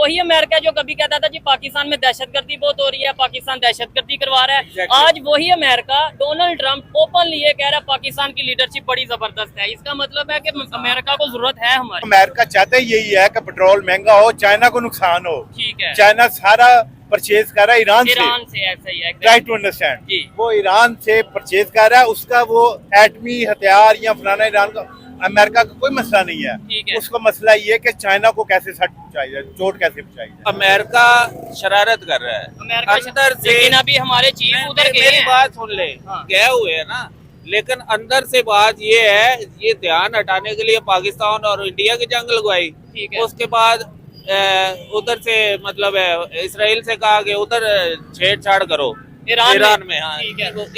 वही अमेरिका जो कभी कहता था जी पाकिस्तान में दहशतगर्दी बहुत हो रही है, पाकिस्तान दहशतगर्दी करवा रहा है। आज वही अमेरिका डोनाल्ड ट्रंप ओपनली ये कह रहा है पाकिस्तान की लीडरशिप बड़ी जबरदस्त है। इसका मतलब है कि अमेरिका को जरूरत है हमारी। अमेरिका चाहता ही यही है कि पेट्रोल महंगा हो, चाइना को नुकसान हो। ठीक है, चाइना सारा परचेज कर रहा है ईरान से ऐसा ही है। ट्राई टू अंडरस्टैंड, वो ईरान से परचेज कर रहा है, उसका वो एटमी हथियार या फलाना ईरान का अमेरिका का कोई मसला नहीं है। उसका मसला ये है कि चाइना को कैसे सट पहुंचाई जाए, चोट कैसे पहुंचाई जाए। अमेरिका शरारत कर रहा है अंदर से। लेकिन अभी हमारे चीफ उधर गए मेरी हैं। बात सुन ले, गए हुए है ना, लेकिन अंदर से बात ये है, ये ध्यान हटाने के लिए पाकिस्तान और इंडिया की जंग लगवाई। उसके बाद उधर से मतलब इसराइल से कहा कि उधर छेड़छाड़ करो ईरान में। हाँ,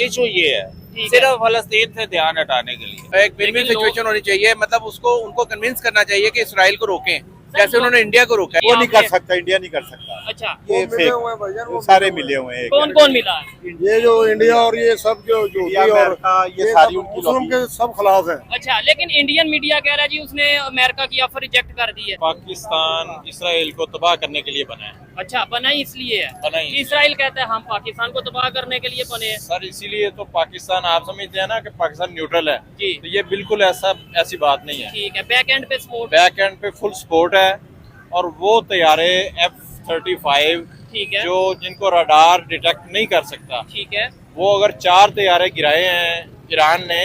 इशू ये है, सिर्फ फलस्तीन से ध्यान हटाने के लिए। एक विन विन सिचुएशन होनी चाहिए, मतलब उसको उनको कन्विंस करना चाहिए कि इसराइल को रोकें, जैसे उन्होंने इंडिया को रोका। वो नहीं कर सकता, इंडिया नहीं कर सकता। अच्छा, ये फेक, सारे मिले हुए हैं। कौन कौन मिला? ये जो इंडिया और ये सब जो और ये सारी उनकी मुस्लिम के सब खिलाफ है। अच्छा, लेकिन इंडियन मीडिया कह रहा है जी उसने अमेरिका की ऑफर रिजेक्ट कर दी है। पाकिस्तान इसराइल को तबाह करने के लिए बना है। अच्छा, बना ही इसलिए है। बना ही इसराइल कहता है हम पाकिस्तान को तबाह करने के लिए बने हैं। सर, इसीलिए तो पाकिस्तान, आप समझते हैं ना कि पाकिस्तान न्यूट्रल है जी, तो ये बिल्कुल ऐसी बात नहीं है। ठीक है, बैक एंड पे सपोर्ट, बैक एंड पे फुल सपोर्ट है। और वो तैयारे F-35 ठीक है, जो जिनको रडार डिटेक्ट नहीं कर सकता, ठीक है, वो अगर 4 तैयारे गिराए हैं ईरान ने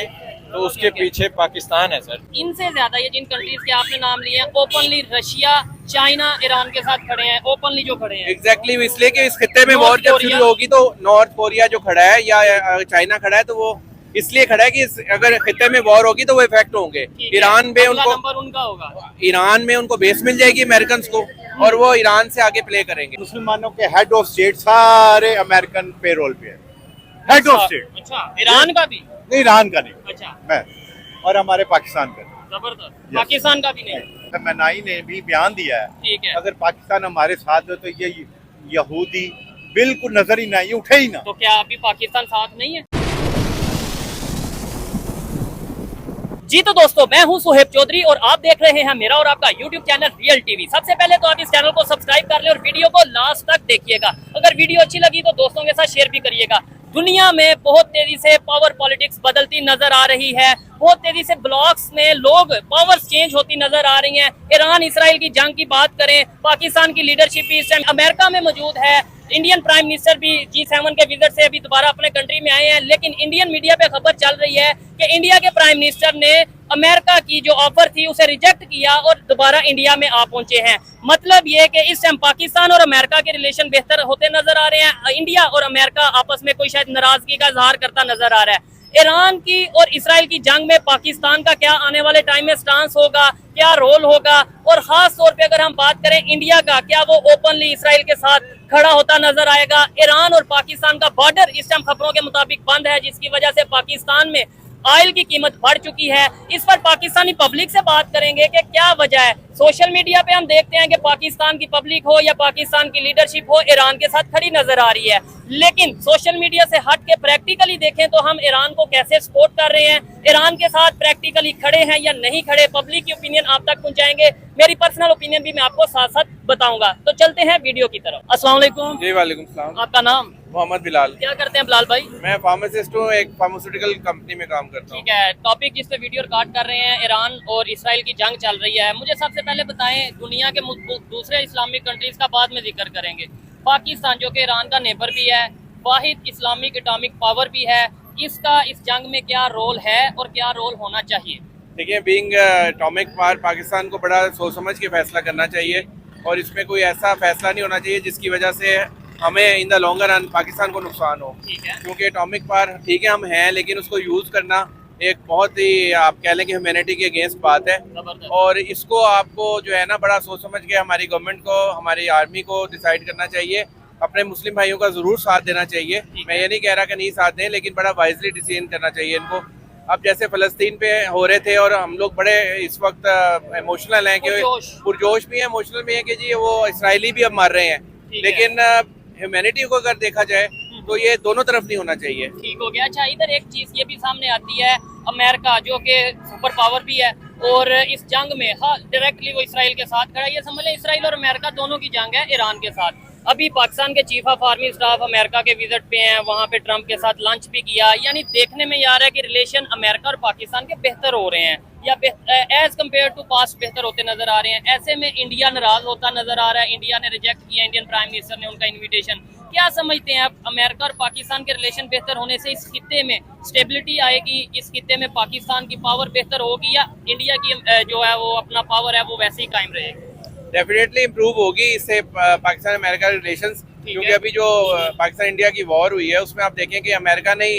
तो उसके पीछे पाकिस्तान है सर। इनसे ज्यादा ये जिन कंट्रीज के आपने नाम लिए हैं ओपनली रशिया, चाइना, ईरान के साथ खड़े हैं, ओपनली जो खड़े हैं। एग्जैक्टली इसलिए कि इस खित्ते में वॉर जब शुरू होगी तो नॉर्थ कोरिया जो खड़ा है या चाइना खड़ा है, तो वो इसलिए खड़ा है कि अगर खित्ते में वॉर होगी तो वो इफेक्ट होंगे। ईरान में उनको नंबर उनका होगा, ईरान में उनको बेस मिल जाएगी अमेरिकन को, और वो ईरान से आगे प्ले करेंगे। मुसलमानों के हेड ऑफ स्टेट सारे अमेरिकन पेरोल पे है, हेड ऑफ स्टेट। अच्छा, ईरान का भी नहीं, ईरान का नहीं। अच्छा, मैं और हमारे पाकिस्तान का जबरदस्त। पाकिस्तान का भी नहीं। मनाई ने भी बयान दिया है, ठीक है, अगर पाकिस्तान हमारे साथ हो तो ये यहूदी बिल्कुल नजर ही ना, ये उठे ही ना। तो क्या अभी पाकिस्तान साथ नहीं है? जी तो दोस्तों, मैं हूं सुहेब चौधरी और आप देख रहे हैं मेरा और आपका YouTube चैनल रियल टीवी। सबसे पहले तो आप इस चैनल को सब्सक्राइब कर ले और वीडियो को लास्ट तक देखिएगा। अगर वीडियो अच्छी लगी तो दोस्तों के साथ शेयर भी करिएगा। दुनिया में बहुत तेजी से पावर पॉलिटिक्स बदलती नजर आ रही है, बहुत तेजी से ब्लॉक्स में लोग पावर्स चेंज होती नजर आ रही हैं। ईरान इसराइल की जंग की बात करें, पाकिस्तान की लीडरशिप भी इस टाइम अमेरिका में मौजूद है। इंडियन प्राइम मिनिस्टर भी G7 के विजिट से अभी दोबारा अपने कंट्री में आए हैं, लेकिन इंडियन मीडिया पे खबर चल रही है कि इंडिया के प्राइम मिनिस्टर ने अमेरिका की जो ऑफर थी उसे रिजेक्ट किया और दोबारा इंडिया में आ पहुंचे हैं। मतलब ये कि इस टाइम पाकिस्तान और अमेरिका के रिलेशन बेहतर होते नजर आ रहे हैं। इंडिया और अमेरिका आपस में कोई शायद नाराजगी का इजहार करता नजर आ रहा है। ईरान की और इसराइल की जंग में पाकिस्तान का क्या आने वाले टाइम में स्टांस होगा, क्या रोल होगा, और खास तौर पे अगर हम बात करें इंडिया का, क्या वो ओपनली इसराइल के साथ खड़ा होता नजर आएगा। ईरान और पाकिस्तान का बॉर्डर इस टाइम खबरों के मुताबिक बंद है, जिसकी वजह से पाकिस्तान में ऑयल की कीमत बढ़ चुकी है। इस पर पाकिस्तानी पब्लिक से बात करेंगे कि क्या वजह है। सोशल मीडिया पे हम देखते हैं कि पाकिस्तान की पब्लिक हो या पाकिस्तान की लीडरशिप हो, ईरान के साथ खड़ी नजर आ रही है। लेकिन सोशल मीडिया से हट के प्रैक्टिकली देखें तो हम ईरान को कैसे सपोर्ट कर रहे हैं, ईरान के साथ प्रैक्टिकली खड़े हैं या नहीं खड़े, पब्लिक की ओपिनियन आप तक पहुंचाएंगे। मेरी पर्सनल ओपिनियन भी मैं आपको साथ साथ बताऊंगा। तो चलते हैं वीडियो की तरफ। अस्सलाम वालेकुम। जी वालेकुम सलाम। आपका नाम? मोहम्मद बिलाल। क्या करते हैं बिलाल भाई? मैं फार्मासिस्ट हूँ, एक फार्मास्यूटिकल कंपनी में काम करता हूँ। ठीक है, टॉपिक जिस पे वीडियो रिकॉर्ड कर रहे हैं, ईरान और इसराइल की जंग चल रही है। मुझे सबसे पहले बताएं, दुनिया के दूसरे इस्लामिक कंट्रीज का बाद में जिक्र करेंगे, पाकिस्तान जो कि ईरान का नेबर भी है, वाहिद इस्लामिक एटॉमिक पावर भी है, इसका इस जंग में क्या रोल है और क्या रोल होना चाहिए? देखिए, बीइंग एटॉमिक पावर, पाकिस्तान को बड़ा सोच समझ के फैसला करना चाहिए और इसमें कोई ऐसा फैसला नहीं होना चाहिए जिसकी वजह से हमें in the longer run Pakistan को नुकसान हो। ठीक है, क्योंकि एटॉमिक पावर ठीक है हम हैं, लेकिन उसको यूज़ करना एक बहुत ही आप कह लें कि ह्यूमैनिटी के अगेंस्ट बात है। और इसको आपको जो है ना बड़ा सोच समझ के हमारी गवर्नमेंट को, हमारी आर्मी को डिसाइड करना चाहिए। अपने मुस्लिम भाइयों का ज़रूर साथ देना चाहिए। मैं ये नहीं कह रहा कि नहीं साथ दें, लेकिन बड़ा वाइजली डिसीजन करना चाहिए इनको। अब जैसे फ़लस्तीन पे हो रहे थे और हम लोग बड़े इस वक्त इमोशनल हैं, कि पुरजोश भी हैं, इमोशनल भी हैं कि जी वो इसराइली भी अब मार रहे हैं, लेकिन ह्यूमैनिटी को अगर देखा जाए तो ये दोनों तरफ नहीं होना चाहिए। ठीक हो गया। अच्छा, इधर एक चीज ये भी सामने आती है, अमेरिका जो कि सुपर पावर भी है, और इस जंग में हाँ डायरेक्टली वो इसराइल के साथ खड़ा है। ये समझ लें इसराइल और अमेरिका दोनों की जंग है ईरान के साथ। अभी पाकिस्तान के chief of army staff America के विजिट पे हैं, वहाँ पे ट्रंप के साथ लंच भी किया। यानी देखने में ये आ रहा है कि रिलेशन अमेरिका और पाकिस्तान के बेहतर हो रहे हैं या एज कम्पेयर टू पास्ट बेहतर होते नजर आ रहे हैं। ऐसे में इंडिया नाराज होता नजर आ रहा है। इंडिया ने रिजेक्ट किया, इंडियन प्राइम मिनिस्टर ने उनका इन्विटेशन। क्या समझते हैं आप, अमेरिका और पाकिस्तान के रिलेशन बेहतर होने से इस खित्ते में स्टेबिलिटी आएगी, इस खित्ते में पाकिस्तान की पावर बेहतर होगी या इंडिया की जो है वो अपना पावर है वो वैसे ही कायम रहेगी? डेफिनेटली इम्प्रूव होगी इससे पाकिस्तान अमेरिका रिलेशंस, क्योंकि अभी जो पाकिस्तान इंडिया की वॉर हुई है उसमें आप देखें कि अमेरिका ने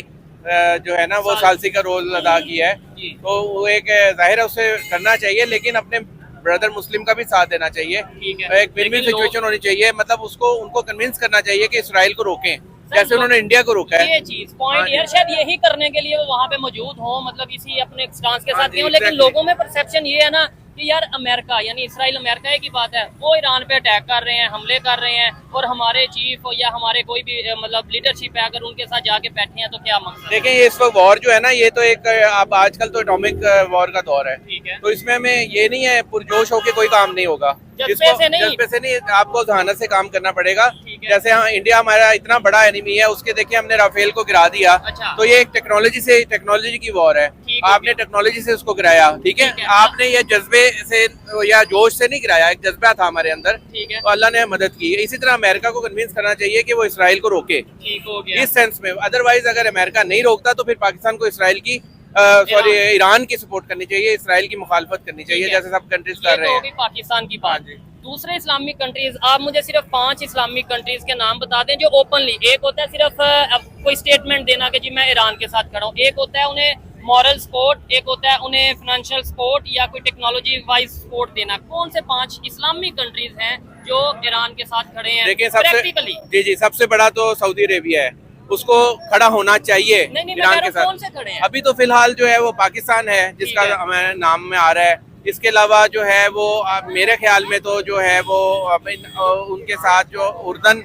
जो है ना वो सालसी का रोल अदा किया है, तो वो एक जाहिर है उसे करना चाहिए, लेकिन अपने ब्रदर मुस्लिम का भी साथ देना चाहिए। एक विन विन सिचुएशन होनी चाहिए, मतलब उसको उनको कन्विंस करना चाहिए कि इसराइल को रोकें जैसे उन्होंने इंडिया को रोका है। ये चीज पॉइंट यार शायद यही करने के लिए वो वहाँ पे मौजूद हो, मतलब इसी अपने स्टांस के साथ हो, लेकिन लोगों में परसेप्शन ये है ना कि यार अमेरिका यानी इसराइल अमेरिका की बात है, वो ईरान पे अटैक कर रहे हैं, हमले कर रहे हैं, और हमारे चीफ या हमारे कोई भी मतलब लीडरशिप है अगर उनके साथ जाके बैठे हैं तो क्या मकसद? देखें ये इस वक्त वॉर जो है ना ये तो एक अब आजकल तो एटॉमिक वॉर का दौर है, तो इसमें हमें ये नहीं है पुरजोश होके कोई काम नहीं होगा, जज्बे से नहीं आपको जहानत से काम करना पड़ेगा। जैसे हाँ इंडिया हमारा इतना बड़ा एनिमी है, उसके देखिए हमने राफेल को गिरा दिया, तो ये एक टेक्नोलॉजी की वॉर है, आपने टेक्नोलॉजी से उसको गिराया, ठीक है, आपने ये जज्बे से या जोश से नहीं गिराया, एक जज्बा था हमारे अंदर, तो अल्लाह ने मदद की। इसी तरह अमेरिका को कन्विंस करना चाहिए कि वो इसराइल को रोके, इस सेंस में। अदरवाइज अगर अमेरिका नहीं रोकता तो फिर पाकिस्तान को इसराइल की ईरान की सपोर्ट करनी चाहिए, इसराइल की मुखालफत करनी चाहिए, जैसे सब कंट्रीज कर रहे हैं। पाकिस्तान की बात। दूसरे इस्लामिक कंट्रीज, आप मुझे सिर्फ 5 इस्लामिक कंट्रीज के नाम बता दें जो ओपनली, एक होता है सिर्फ कोई स्टेटमेंट देना कि जी मैं ईरान के साथ खड़ा हूँ, एक होता है उन्हें मॉरल सपोर्ट, एक होता है उन्हें फाइनेंशियल सपोर्ट या कोई टेक्नोलॉजी वाइज सपोर्ट देना। कौन से 5 इस्लामिक कंट्रीज हैं जो ईरान के साथ खड़े हैं? देखिए सबसे बड़ा तो सऊदी अरेबिया है, उसको खड़ा होना चाहिए ईरान के साथ। कौन से खड़े हैं? अभी तो फिलहाल जो है वो पाकिस्तान है जिसका हमें नाम में आ रहा है। इसके अलावा जो है वो मेरे ख्याल में तो जो है वो उनके साथ जो उर्दन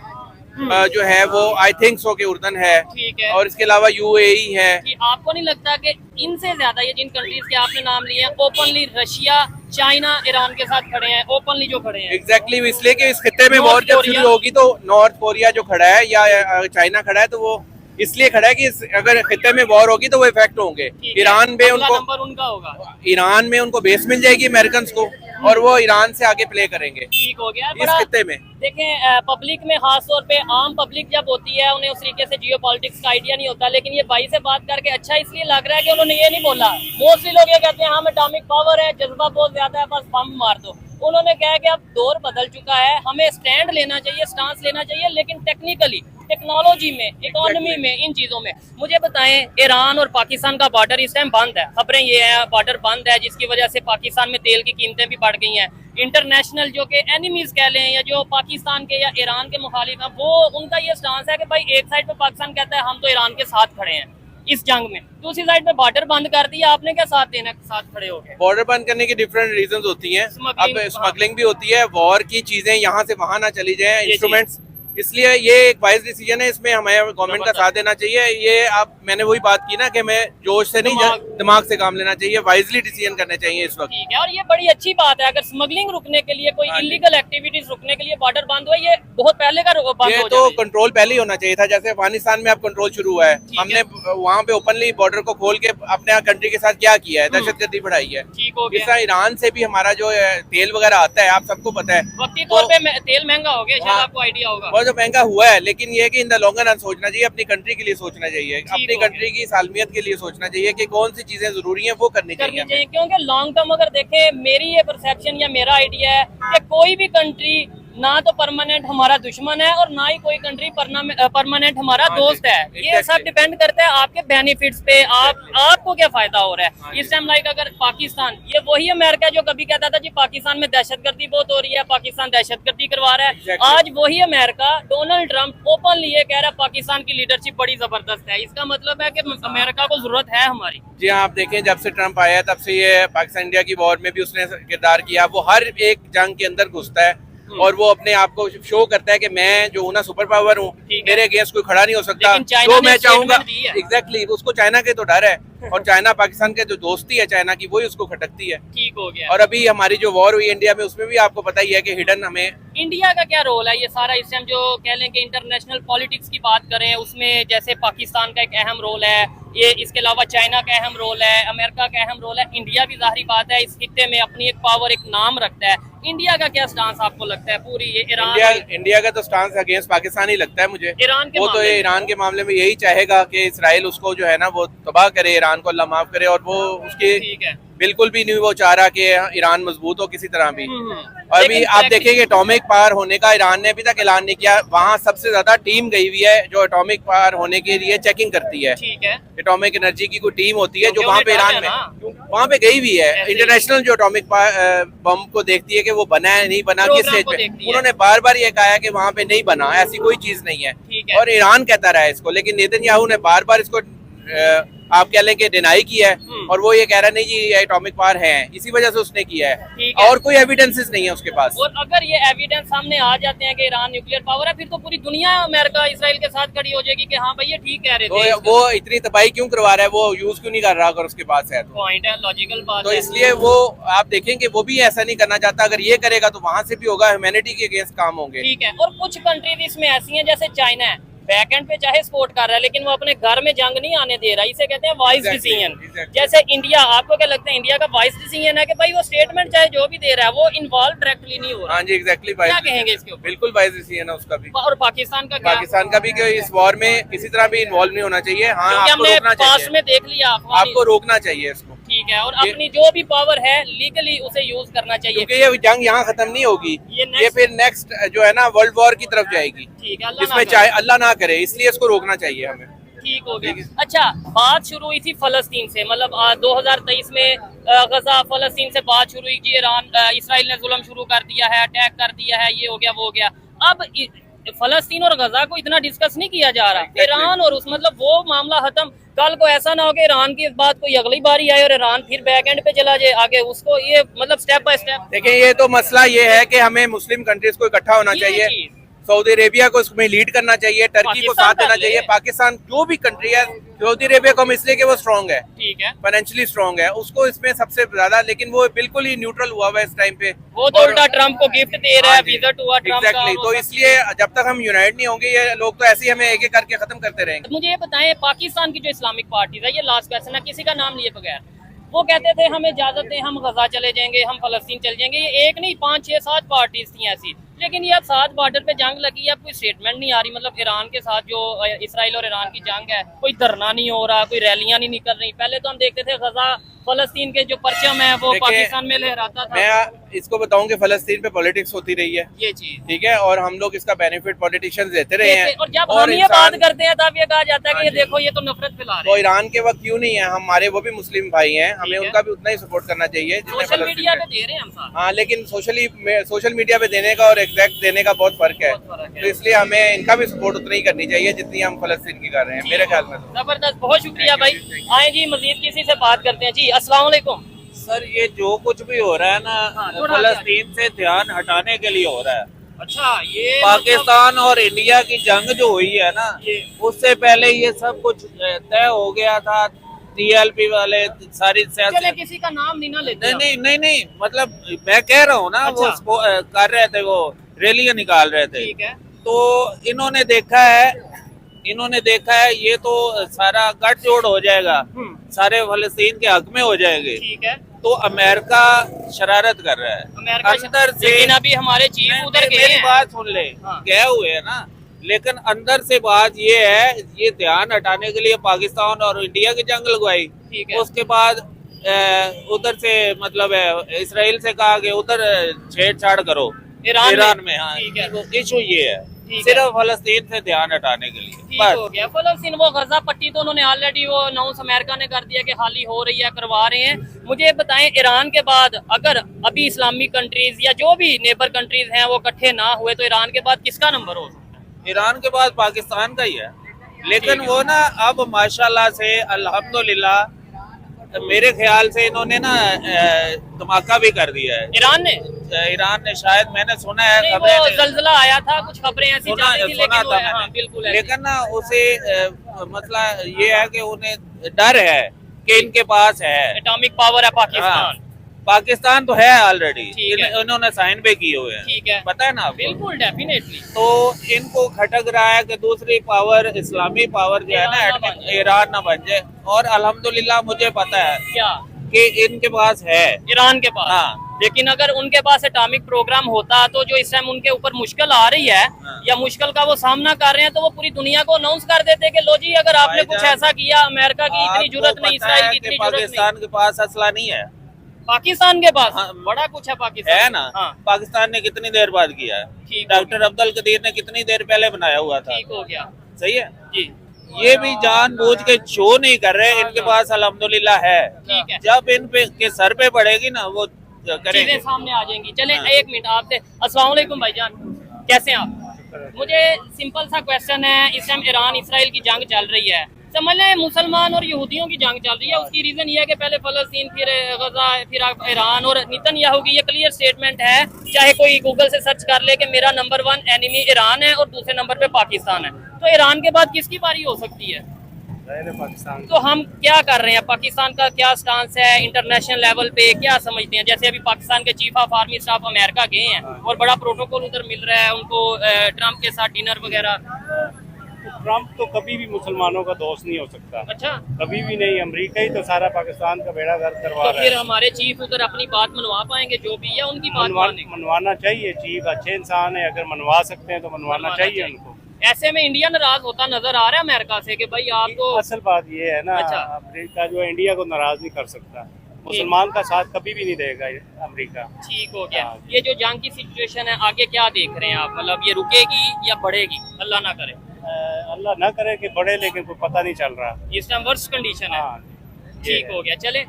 जो है वो आई थिंक सो के उर्दन है, और इसके अलावा UAE है। कि आपको नहीं लगता कि इनसे ज्यादा ये जिन कंट्रीज के आपने नाम लिए हैं ओपनली रशिया, चाइना ईरान के साथ खड़े हैं, ओपनली जो खड़े हैं? एग्जैक्टली इसलिए कि इस खित्ते में वॉर जब शुरू होगी तो नॉर्थ कोरिया जो खड़ा है या चाइना खड़ा है, तो वो इसलिए खड़ा है कि अगर खित्ते में वॉर होगी तो वो इफेक्ट होंगे। ईरान में उनका होगा, ईरान में उनको बेस मिल जाएगी अमेरिकन को, और वो ईरान से आगे प्ले करेंगे। ठीक हो गया इस खित्ते में। देखें पब्लिक में खास तौर पे आम पब्लिक जब होती है उन्हें उस तरीके से जियो पॉलिटिक्स का आइडिया नहीं होता, लेकिन ये भाई से बात करके अच्छा इसलिए लग रहा है कि उन्होंने ये नहीं बोला। मोस्टली लोग ये कहते हैं हम एटॉमिक पावर है, जज्बा बहुत ज्यादा है, बस बम मार दो। उन्होंने कहा कि अब दौर बदल चुका है, हमें स्टैंड लेना चाहिए, स्टांस लेना चाहिए, लेकिन टेक्निकली, टेक्नोलॉजी में, इकोनॉमी में, इन चीजों में। मुझे बताएं ईरान और पाकिस्तान का बॉर्डर इस टाइम बंद है, खबरें ये है बॉर्डर बंद है, जिसकी वजह से पाकिस्तान में तेल की कीमतें भी बढ़ गई हैं। इंटरनेशनल जो के एनिमीज कह लें या जो पाकिस्तान के या ईरान के मुखालिफ हैं, वो उनका ये स्टांस है कि भाई एक साइड पे पाकिस्तान कहता है हम तो ईरान के साथ खड़े हैं इस जंग में, दूसरी साइड पे बॉर्डर बंद कर दिया, आपने क्या साथ देने के साथ खड़े हो गए? बॉर्डर बंद करने की डिफरेंट रीजंस होती हैं। अब स्मगलिंग भी होती है, वॉर की चीजें यहाँ से वहां ना चली जाएं, इंस्ट्रूमेंट्स, इसलिए ये एक वाइज डिसीजन है, इसमें हमें गवर्नमेंट का साथ देना चाहिए। ये अब मैंने वही बात की ना कि हमें जोश से नहीं दिमाग से काम लेना चाहिए, वाइजली डिसीजन करने चाहिए इस वक्त। ठीक है, और ये बड़ी अच्छी बात है, अगर स्मगलिंग रुकने के लिए, कोई इलीगल एक्टिविटीज रुकने के लिए बॉर्डर बंद हुआ, ये बहुत पहले का बंद ये तो कंट्रोल पहले ही होना चाहिए था, जैसे अफगानिस्तान में अब कंट्रोल शुरू हुआ है, हमने वहाँ पे ओपनली बॉर्डर को खोल के अपने कंट्री के साथ क्या किया है, दहशतगर्दी बढ़ाई है। इस तरह ईरान से भी हमारा जो तेल वगैरह आता है, आप सबको पता है, वक्ती तौर पे तेल महंगा हो गया, शायद आपको आइडिया होगा, बहुत महंगा हुआ है, लेकिन ये कि इन द लॉन्ग रन सोचना चाहिए, अपनी कंट्री के लिए सोचना चाहिए, अपनी कंट्री की सालमियत के लिए सोचना चाहिए कि कौन सी चीजें जरूरी हैं वो करनी चाहिए। क्योंकि लॉन्ग टर्म अगर देखें, मेरी ये परसेप्शन या मेरा आइडिया है कि कोई भी कंट्री ना तो परमानेंट हमारा दुश्मन है और ना ही कोई कंट्री परमानेंट हमारा दोस्त है। ये सब डिपेंड करता है आपके बेनिफिट्स पे, आपको क्या फायदा हो रहा है। इस टाइम लाइक अगर पाकिस्तान, ये वही अमेरिका जो कभी कहता था जी पाकिस्तान में दहशतगर्दी बहुत हो रही है, पाकिस्तान दहशतगर्दी करवा रहा है, आज वही अमेरिका, डोनाल्ड ट्रंप ओपनली ये कह रहा है पाकिस्तान की लीडरशिप बड़ी जबरदस्त है। इसका मतलब है कि अमेरिका को जरूरत है हमारी। जी हाँ, आप देखें जब से ट्रंप आया तब से ये पाकिस्तान इंडिया की वॉर में भी उसने किरदार किया, वो हर एक जंग के अंदर घुसता है, और वो अपने आप को शो करता है कि मैं जो हूँ ना सुपर पावर हूँ, मेरे अगेंस्ट कोई खड़ा नहीं हो सकता। तो मैं चाहूंगा एग्जैक्टली उसको चाइना के तो डर है और चाइना पाकिस्तान के जो दोस्ती है चाइना की वही उसको खटकती है। ठीक हो गया। और अभी हमारी जो वॉर हुई इंडिया में उसमें भी आपको पता ही है कि हिडन हमें इंडिया का क्या रोल है ये सारा, इस टाइम जो कह लें कि इंटरनेशनल पॉलिटिक्स की बात करें उसमें जैसे पाकिस्तान का एक अहम रोल है, ये इसके अलावा चाइना का अहम रोल है, अमेरिका का अहम रोल है, इंडिया भी जाहिर बात है इस खित्ते में अपनी एक पावर एक नाम रखता है। इंडिया का क्या स्टांस आपको लगता है पूरी ये इंडिया का तो स्टांस अगेंस्ट पाकिस्तान ही लगता है मुझे। ईरान के वो तो ईरान के मामले में यही चाहेगा कि इसराइल उसको जो है ना वो तबाह करे, ईरान को अल्लाह माफ करे, और वो उसकी बिल्कुल भी नहीं वो चाह रहा कि ईरान मजबूत हो किसी तरह भी। और अभी आप देखेंगे एटॉमिक पावर होने का ईरान ने अभी तक ऐलान नहीं किया। वहाँ सबसे ज्यादा टीम गई हुई है जो एटॉमिक पावर होने के लिए चेकिंग करती है। एटॉमिक एनर्जी की कोई टीम होती है जो वहाँ पे ईरान में वहाँ पे गई हुई है, इंटरनेशनल जो एटॉमिक बम को देखती है कि वो बना है नहीं बना, किस स्टेज पे। उन्होंने बार बार ये कहा है कि वहाँ पे नहीं बना, ऐसी कोई चीज नहीं है और ईरान कहता रहा है इसको, लेकिन नेतन्याहू ने बार बार इसको आप कह लें कि डिनाई किया है और वो ये कह रहा नहीं जी ये एटॉमिक पावर है, इसी वजह से उसने किया है और कोई एविडेंसेस नहीं है उसके पास। और अगर ये एविडेंस सामने आ जाते हैं कि ईरान न्यूक्लियर पावर है फिर तो पूरी दुनिया अमेरिका इसराइल के साथ खड़ी हो जाएगी कि हाँ भाई ये ठीक कह रहे थे। वो इतनी तबाही क्यों करवा रहा है, वो यूज क्यों नहीं कर रहा अगर उसके पास है पॉइंट है, लॉजिकल बात तो इसलिए वो आप देखेंगे वो भी ऐसा नहीं करना चाहता। अगर ये करेगा तो वहाँ से भी होगा, ह्यूमैनिटी के अगेंस्ट काम होंगे। ठीक है। और कुछ कंट्रीज इसमें ऐसी हैं जैसे चाइना है, बैकएंड पे चाहे सपोर्ट कर रहा है लेकिन वो अपने घर में जंग नहीं आने दे रहा, इसे कहते हैं वाइस डिसीजन। जैसे इंडिया, आपको क्या लगता है इंडिया का वाइस डिसीजन है कि भाई वो स्टेटमेंट चाहे जो भी दे रहा है वो इन्वॉल्व डायरेक्टली नहीं हो रहा? हाँ जी एग्जैक्टली, क्या कहेंगे इसके ऊपर? बिल्कुल वाइस डिसीजन है उसका भी। और पाकिस्तान का क्या? पाकिस्तान का भी कि इस वॉर में किसी तरह भी इन्वॉल्व नहीं होना चाहिए। हाँ आपको रोकना चाहिए, में देख लिया आपको रोकना चाहिए इसको। ठीक है। और अपनी जो भी पावर है लीगली उसे यूज करना चाहिए क्योंकि ये जंग यहाँ खत्म नहीं होगी, ये फिर नेक्स्ट जो है ना वर्ल्ड वॉर की तरफ जाएगी। ठीक है, इसमें चाहे अल्लाह ना करे, इसलिए इसको रोकना चाहिए हमें। ठीक हो गया। अच्छा, बात शुरू हुई थी फलस्तीन से, मतलब 2023 में गजा फलस्तीन से बात शुरू हुई कि ईरान इसराइल ने जुल्म शुरू कर दिया है, अटैक कर दिया है, ये हो गया वो हो गया। अब फलस्तीन और गजा को इतना डिस्कस नहीं किया जा रहा, ईरान और उस मतलब वो मामला खत्म। कल को ऐसा ना हो कि ईरान की इस बात को अगली बारी आए और ईरान फिर बैक एंड पे चला जाए आगे, उसको ये मतलब स्टेप बाय स्टेप। देखिए ये तो मसला ये है कि हमें मुस्लिम कंट्रीज को इकट्ठा होना चाहिए, सऊदी अरेबिया को इसमें लीड करना चाहिए, टर्की को साथ देना चाहिए, पाकिस्तान जो भी कंट्री है, सऊदी अरेबिया को हम इसलिए कि वो स्ट्रॉन्ग है, ठीक है, फाइनेंशियली स्ट्रॉन्ग है, उसको इसमें सबसे ज्यादा, लेकिन वो बिल्कुल ही न्यूट्रल हुआ हुआ है इस टाइम पे। वो तो उल्टा ट्रम्प को गिफ्ट दे रहा है, विजिट हुआ ट्रम्प का। एग्जैक्टली, तो इसलिए जब तक हम यूनाइट नहीं होंगे ये लोग तो ऐसे ही हमें एक एक करके खत्म करते रहेंगे। मुझे ये बताएं, पाकिस्तान की जो इस्लामिक पार्टीज है, ये लास्ट क्वेश्चन है किसी का नाम लिए बगैर, वो कहते थे हमें इजाजत दें हम गजा चले जाएंगे, हम फलस्तीन चले जाएंगे। ये एक नहीं 5, 6, 7 पार्टीज थी ऐसी, लेकिन ये अब 7 बॉर्डर पे जंग लगी है, अब कोई स्टेटमेंट नहीं आ रही। मतलब ईरान के साथ जो इसराइल और ईरान की जंग है, कोई धरना नहीं हो रहा, कोई रैलियां नहीं निकल रही। पहले तो हम देखते थे गजा फलस्तीन के जो परचम है वो पाकिस्तान में लहराता था। मैं इसको बताऊं कि फलस्तीन पे पॉलिटिक्स होती रही है, ये चीज ठीक है, और हम लोग इसका बेनिफिट पॉलिटिशियंस देते रहे हैं। और जब हम ये बात करते हैं तब ये कहा जाता है कि ये देखो ये तो नफरत फैला रहे हैं। तो ईरान के वक्त क्यों नहीं है, हमारे वो भी मुस्लिम भाई हैं, हमें उनका भी उतना ही सपोर्ट करना चाहिए। सोशल मीडिया पे दे रहे हैं हम साथ, हाँ, लेकिन सोशल मीडिया पे देने का और एग्जैक्ट देने का बहुत फर्क है, तो इसलिए हमें इनका भी सपोर्ट उतना ही करनी चाहिए जितनी हम फलस्तीन की कर रहे हैं, मेरे ख्याल में। जबरदस्त, बहुत शुक्रिया भाई। आए जी मजीद किसी से बात करते हैं जी। अस्सलाम वालेकुम सर, ये जो कुछ भी हो रहा है ना फलस्तीन से ध्यान हटाने के लिए हो रहा है। अच्छा, ये पाकिस्तान और इंडिया की जंग जो हुई है ना, उससे पहले ये सब कुछ तय हो गया था। TLP वाले सारी चले किसी का नाम नहीं ना लेते। नहीं, मतलब मैं कह रहा हूँ ना, अच्छा। वो कर रहे थे, वो रैलियां निकाल रहे थे, ठीक है। तो इन्होंने देखा है ये तो सारा गठजोड़ हो जाएगा, सारे फलस्तीन के हक में हो जाएंगे, ठीक है। तो अमेरिका शरारत कर रहा है अमेरिका अंदर से। लेकिन अभी हमारे चीफ उधर गए मेरी हैं। बात सुन ले, हाँ। गए हुए है ना, लेकिन अंदर से बात ये है, ये ध्यान हटाने के लिए पाकिस्तान और इंडिया की जंग लगवाई, ठीक है। उसके बाद उधर से मतलब इसराइल से कहा कि उधर छेड़छाड़ करो ईरान में। हाँ, ठीक है। इशू ये है, सिर्फ फलस्तीन से ध्यान हटाने के लिए। ठीक हो गया। फलस्तीन वो गजा पट्टी तो उन्होंने ऑलरेडी वो अनाउंस अमेरिका ने कर दिया कि हाली हो रही है, करवा रहे हैं। मुझे बताएं, ईरान के बाद अगर अभी इस्लामिक कंट्रीज या जो भी नेबर कंट्रीज हैं वो इकट्ठे ना हुए तो ईरान के बाद किसका नंबर हो सकता है? ईरान के बाद पाकिस्तान का ही है, लेकिन वो ना अब माशाल्लाह से अल्हम्दुलिल्लाह मेरे ख्याल से इन्होंने ना धमाका भी कर दिया है ईरान ने शायद, मैंने सुना है नहीं, खबरें, वो ज़ल्ज़ला आया था, कुछ खबरें ऐसी सुना जा रही थी, था लेकिन वो- मैंने। हाँ, बिल्कुल ऐसी। लेकिन ना उसे मसला ये है कि उन्हें डर है कि इनके पास है एटॉमिक पावर है पाकिस्तान। पाकिस्तान तो है ऑलरेडी, ठीक है। इन्होंने साइन भी किए हुए हैं, ठीक है, पता है ना आपको? बिल्कुल डेफिनेटली। तो इनको खटक रहा है कि दूसरी पावर, इस्लामी पावर जो है ना, ईरान ना बन जाए। और अल्हम्दुलिल्लाह मुझे पता है क्या कि इनके पास है, ईरान के पास। हाँ। लेकिन अगर उनके पास एटॉमिक प्रोग्राम होता तो जो इस टाइम उनके ऊपर मुश्किल आ रही है या मुश्किल का वो सामना कर रहे हैं, तो वो पूरी दुनिया को अनाउंस कर देते कि लो जी, अगर आपने कुछ ऐसा किया, अमेरिका की इतनी जरूरत नहीं, इसराइल की इतनी जरूरत नहीं। पाकिस्तान के पास असला नहीं है, पाकिस्तान के पास हाँ, बड़ा कुछ है पाकिस्तान है ना। हाँ, पाकिस्तान ने कितनी देर बाद किया है, ठीक हो डॉक्टर अब्दुल कदीर ने कितनी देर पहले बनाया हुआ था, ठीक हो गया सही है। जी, ये भी जानबूझ के शो नहीं कर रहे, इनके पास अल्हम्दुलिल्लाह है। ठीक है। जब इन पे के सर पे पड़ेगी ना, वो करेंगे। चीजें सामने आ जाएंगी। चले हाँ। एक मिनट आपसे, अस्सलाम वालेकुम भाईजान, कैसे हैं आप? मुझे सिंपल सा क्वेश्चन है, इस टाइम ईरान इसराइल की जंग चल रही है, समझ लें मुसलमान और यहूदियों की जंग चल रही है। उसकी रीजन ये है कि पहले फलस्तीन, फिर गजा, फिर ईरान, और नेतन्याहू की ये क्लियर स्टेटमेंट है, चाहे कोई गूगल से सर्च कर ले कि मेरा नंबर 1 एनिमी ईरान है और दूसरे नंबर पे पाकिस्तान है। तो ईरान के बाद किसकी बारी हो सकती है? पाकिस्तान। तो हम क्या कर रहे हैं? पाकिस्तान का क्या स्टांस है इंटरनेशनल लेवल पे, क्या समझते हैं? जैसे अभी पाकिस्तान के chief of army staff America गए हैं और बड़ा प्रोटोकॉल उधर मिल रहा है उनको, ट्रम्प के साथ डिनर वगैरह। ट्रम्प तो कभी भी मुसलमानों का दोस्त नहीं हो सकता, अच्छा, कभी भी नहीं। अमेरिका ही तो सारा पाकिस्तान का बेड़ा गर्क करवा तो रहा फिर है। हमारे चीफ उधर अपनी बात मनवा पाएंगे, जो भी है उनकी बात मानेंगे? मनवाना चाहिए, चीफ अच्छे इंसान है, अगर मनवा सकते हैं तो मनवाना चाहिए उनको। ऐसे में इंडिया नाराज होता नजर आ रहा है अमेरिका से कि भाई आप तो। असल बात ये है ना, अच्छा। अमेरिका जो है इंडिया को नाराज नहीं कर सकता, मुसलमान का साथ कभी भी नहीं देगा अमेरिका। ठीक हो गया। हाँ। ये जो जंग की सिचुएशन है, आगे क्या देख रहे हैं आप? मतलब ये रुकेगी या बढ़ेगी? अल्लाह ना करे। अल्लाह ना करे कि बढ़े, लेकिन कोई पता नहीं चल रहा। इस टाइम वर्स्ट कंडीशन है। हाँ, ये ठीक है। हो गया, चले।